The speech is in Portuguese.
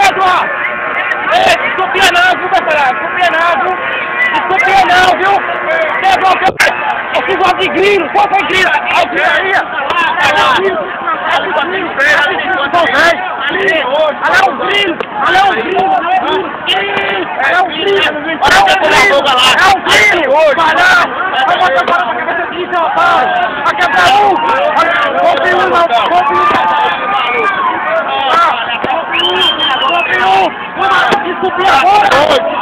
Edward! Ei, desculpinha não, viu, pessoal? Desculpinha não, viu? Quebrou o que eu fiz uma de grilo, qual foi grilo? Olha o grilo aí, olha o grilo! Olha o grilo! Olha o grilo! Vai botar para a cabeça disso, rapaz! Vai quebrar um! Compre um! Desculpe agora!